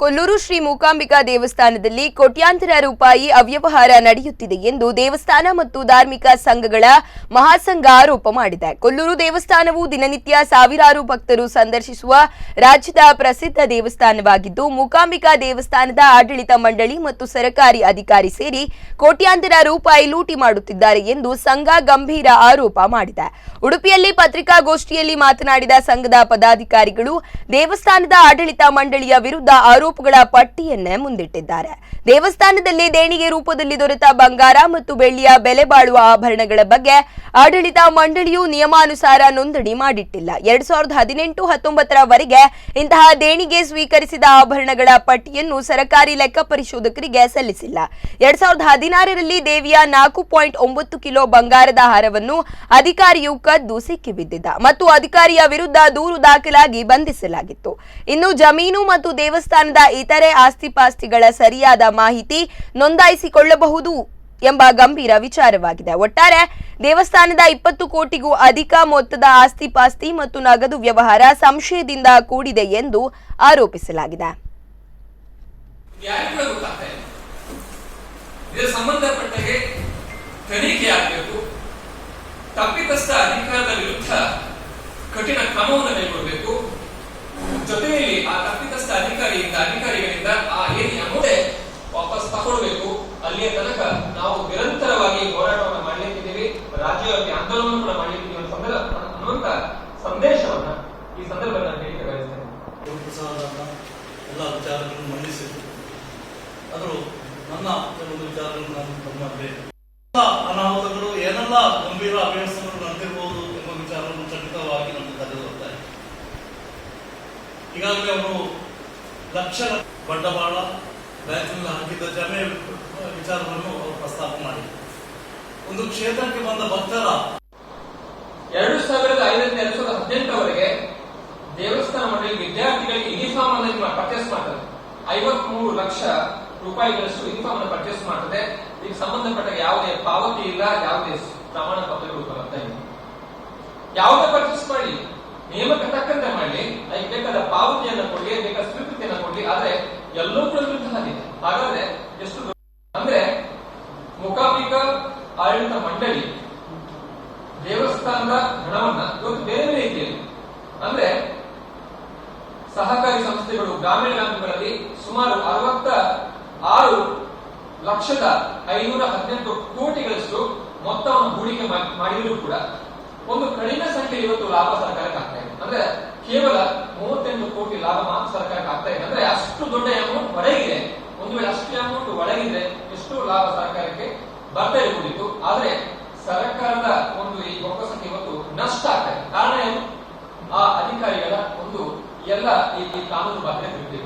ಕೊಲ್ಲೂರು ಶ್ರೀ ಮೂಕಾಂಬಿಕಾ ದೇವಸ್ಥಾನದಲ್ಲಿ ಕೋಟ್ಯಾಂತರ ರೂಪಾಯಿ ಅವ್ಯವಹಾರ ನಡೆಯುತ್ತಿದೆ ಎಂದು ದೇವಸ್ಥಾನ ಮತ್ತು ಧಾರ್ಮಿಕ ಸಂಘಗಳ ಮಹಾಸಂಘ ಆರೋಪ ಮಾಡಿದೆ. ಕೊಲ್ಲೂರು ದೇವಸ್ಥಾನವು ದಿನನಿತ್ಯ ಸಾವಿರಾರು ಭಕ್ತರು ಸಂದರ್ಶಿಸುವ ರಾಜ್ಯದ ಪ್ರಸಿದ್ಧ ದೇವಸ್ಥಾನವಾಗಿದ್ದು, ಮೂಕಾಂಬಿಕಾ ದೇವಸ್ಥಾನದ ಆಡಳಿತ ಮಂಡಳಿ ಮತ್ತು ಸರ್ಕಾರಿ ಅಧಿಕಾರಿ ಸೇರಿ ಕೋಟ್ಯಾಂತರ ರೂಪಾಯಿ ಲೂಟಿ ಮಾಡುತ್ತಿದ್ದಾರೆ ಎಂದು ಸಂಘ ಗಂಭೀರ ಆರೋಪ ಮಾಡಿದೆ. ಉಡುಪಿಯಲ್ಲಿ ಪತ್ರಿಕಾಗೋಷ್ಠಿಯಲ್ಲಿ ಮಾತನಾಡಿದ ಸಂಘದ ಪದಾಧಿಕಾರಿಗಳು ದೇವಸ್ಥಾನದ ಆಡಳಿತ ಮಂಡಳಿಯ ವಿರುದ್ಧ ಆರೋಪಗಳ ಪಟ್ಟಿಯನ್ನೇ ಮುಂದಿಟ್ಟಿದ್ದಾರೆ. ದೇವಸ್ಥಾನದಲ್ಲಿ ದೇಣಿಗೆ ರೂಪದಲ್ಲಿ ದೊರೆತ ಬಂಗಾರ ಮತ್ತು ಬೆಳ್ಳಿಯ ಬೆಲೆ ಬಾಳುವ ಆಭರಣಗಳ ಬಗ್ಗೆ ಆಡಳಿತ ಮಂಡಳಿಯು ನಿಯಮಾನುಸಾರ ನೋಂದಣಿ ಮಾಡಿಟ್ಟಿಲ್ಲ. 2018-19 ವರೆಗೆ ಇಂತಹ ದೇಣಿಗೆ ಸ್ವೀಕರಿಸಿದ ಆಭರಣಗಳ ಪಟ್ಟಿಯನ್ನು ಸರ್ಕಾರಿ ಲೆಕ್ಕ ಪರಿಶೋಧಕರಿಗೆ ಸಲ್ಲಿಸಿಲ್ಲ. 2016ರಲ್ಲಿ ದೇವಿಯ 4.9 ಕಿಲೋ ಬಂಗಾರದ ಹಾರವನ್ನು ಅಧಿಕಾರಿಯು ಕದ್ದು ಸಿಕ್ಕಿಬಿದ್ದಿದ್ದ ಮತ್ತು ಅಧಿಕಾರಿಯ ವಿರುದ್ಧ ದೂರು ದಾಖಲಾಗಿ ಬಂಧಿಸಲಾಗಿತ್ತು. ಇನ್ನು ಜಮೀನು ಮತ್ತು ದೇವಸ್ಥಾನದ ಇತರೆ ಆಸ್ತಿಪಾಸ್ತಿಗಳ ಸರಿಯಾದ ಮಾಹಿತಿ ನೋಂದಾಯಿಸಿಕೊಳ್ಳಬಹುದು ಎಂಬ ಗಂಭೀರ ವಿಚಾರವಾಗಿದೆ. ಒಟ್ಟಾರೆ ದೇವಸ್ಥಾನದ 20 ಕೋಟಿಗೂ ಅಧಿಕ ಮೊತ್ತದ ಆಸ್ತಿಪಾಸ್ತಿ ಮತ್ತು ನಗದು ವ್ಯವಹಾರ ಸಂಶಯದಿಂದ ಕೂಡಿದೆ ಎಂದು ಆರೋಪಿಸಲಾಗಿದೆ. ತಪ್ಪಿತಸ್ಥ ಅಧಿಕಾರದ ವಿರುದ್ಧ ಕಠಿಣ ಕ್ರಮವನ್ನು ಕೈಗೊಳ್ಳಬೇಕು. ಜೊತೆಯಲ್ಲಿ ಆ ತಪ್ಪಿತಸ್ಥ ಅಧಿಕಾರಿಗಳಿಂದ ಆ ಏನಿ ಅಮೌಂಟ್ ವಾಪಸ್ ತಗೊಳ್ಬೇಕು. ಅಲ್ಲಿಯ ತನಕ ನಾವು ನಿರಂತರವಾಗಿ ಹೋರಾಟವನ್ನು ಮಾಡಲಿಕ್ಕಿದ್ದೀವಿ, ರಾಜ್ಯವ್ಯಾಪಿ ಆಂದೋಲನ ಕೂಡ ಮಾಡಲಿಕ್ಕಿದ್ದೀವಿ ಅನ್ನುವಂತ ಸಂದೇಶವನ್ನ ಈ ಸಂದರ್ಭದಲ್ಲಿ ಹೇಳಿಕೆ ಬಯಸ್ತೇನೆ. ಎಲ್ಲ ವಿಚಾರಗಳನ್ನು ಮಂಡಿಸಿದ್ದು ಅದು ನನ್ನ ಕೆಲವೊಂದು ವಿಚಾರಗಳನ್ನು ನಾನು ಗಮನಕ್ಕೆ ಅನಾಹುತಗಳು ಏನೆಲ್ಲ ಗಂಭೀರ ಅವ್ಯವಸ್ಥೆಗಳು ನಡೆದಿರಬಹುದು ಎಂಬ ವಿಚಾರವನ್ನು ಖಂಡಿತವಾಗಿ ನಮಗೆ ಕರೆದುಕೊಳ್ತಾರೆ. ಈಗಾಗಲೇ ಅವರು ಲಕ್ಷ ಬಂಡವಾಳ ಬ್ಯಾಂಕ್ನಲ್ಲಿ ಹಾಕಿದ್ದ ಜಮೆ ವಿಚಾರವನ್ನು ಅವರು ಪ್ರಸ್ತಾಪ ಮಾಡಿದರು. ಒಂದು ಕ್ಷೇತ್ರಕ್ಕೆ ಬಂದ ಭಕ್ತರ 2005-2018 ದೇವಸ್ಥಾನ ಮಂಡಳಿ ವಿದ್ಯಾರ್ಥಿಗಳಿಗೆ ಯೂನಿಫಾರ್ಮ್ ಅನ್ನು ಪರ್ಚೇಸ್ ಮಾಡ್ತಾರೆ. 53 ಲಕ್ಷ ರೂಪಾಯಿಗಳಷ್ಟು ಯೂನಿಫಾರ್ಮ್ ಅನ್ನು ಪರ್ಚೇಸ್ ಮಾಡ್ತದೆ. ಇದಕ್ಕೆ ಸಂಬಂಧಪಟ್ಟ ಯಾವುದೇ ಪಾವತಿ ಇಲ್ಲ, ಯಾವುದೇ ಪ್ರಮಾಣ ಪತ್ರಗಳು ಬರುತ್ತಾ ಇಲ್ಲ. ಯಾವುದೇ ಪರ್ಚೇಸ್ ಮಾಡಿ ನಿಯಮಕ್ಕೆ ತಕ್ಕಂತೆ ಮಾಡಲಿ, ಅದಕ್ಕೆ ಬೇಕಾದ ಪಾವತಿಯನ್ನು ಕೊಡ್ಲಿ, ಬೇಕಾದ ಸ್ವೀಕೃತಿಯನ್ನು ಕೊಡ್ಲಿ, ಆದ್ರೆ ಎಲ್ಲವೂ ಕೂಡ ವಿರುದ್ಧ ಆಗಿದೆ. ಹಾಗಾದ್ರೆ ಎಷ್ಟು ಅಂದ್ರೆ ಮೂಕಾಂಬಿಕಾ ಆಡಳಿತ ಮಂಡಳಿ ದೇವಸ್ಥಾನದ ಹಣವನ್ನ ಇವತ್ತು ಬೇರೆ ಬೇರೆ ರೀತಿಯಲ್ಲಿ ಅಂದ್ರೆ ಸಹಕಾರಿ ಸಂಸ್ಥೆಗಳು ಗ್ರಾಮೀಣ ಬ್ಯಾಂಕ್ಗಳಲ್ಲಿ ಸುಮಾರು 66,518 ಕೋಟಿಗಳಷ್ಟು ಮೊತ್ತವನ್ನು ಹೂಡಿಕೆ ಮಾಡಿದರೂ ಕೂಡ ಒಂದು ಕಡಿಮೆ ಸಂಖ್ಯೆ ಇವತ್ತು ಲಾಭ ಸರ್ಕಾರಕ್ಕೆ ಆಗ್ತಾ ಇದೆ. ಅಂದ್ರೆ ಕೇವಲ 38 ಕೋಟಿ ಲಾಭ ಮಾತ್ರ ಸರ್ಕಾರಕ್ಕೆ ಆಗ್ತಾ ಇದೆ. ಅಂದ್ರೆ ಅಷ್ಟು ದೊಡ್ಡ ಅಮೌಂಟ್ ಹೊರಗಿದೆ. ಒಂದು ವೇಳೆ ಅಷ್ಟು ಅಮೌಂಟ್ ಒಳಗಿದೆ ಎಷ್ಟು ಲಾಭ ಸರ್ಕಾರಕ್ಕೆ ಬರ್ತಾ ಇರಬಹುದು. ಆದ್ರೆ ಸರ್ಕಾರದ ಒಂದು ಈ ಬೊಕ್ಕಸಕ್ಕೆ ಇವತ್ತು ನಷ್ಟ ಆಗ್ತಾ ಇದೆ. ಕಾರಣ ಏನು? ಆ ಅಧಿಕಾರಿಗಳ ಒಂದು ಎಲ್ಲ ಈ ಕಾನೂನು ಬಾಹಿರ ಕೃತ್ಯಗಳು.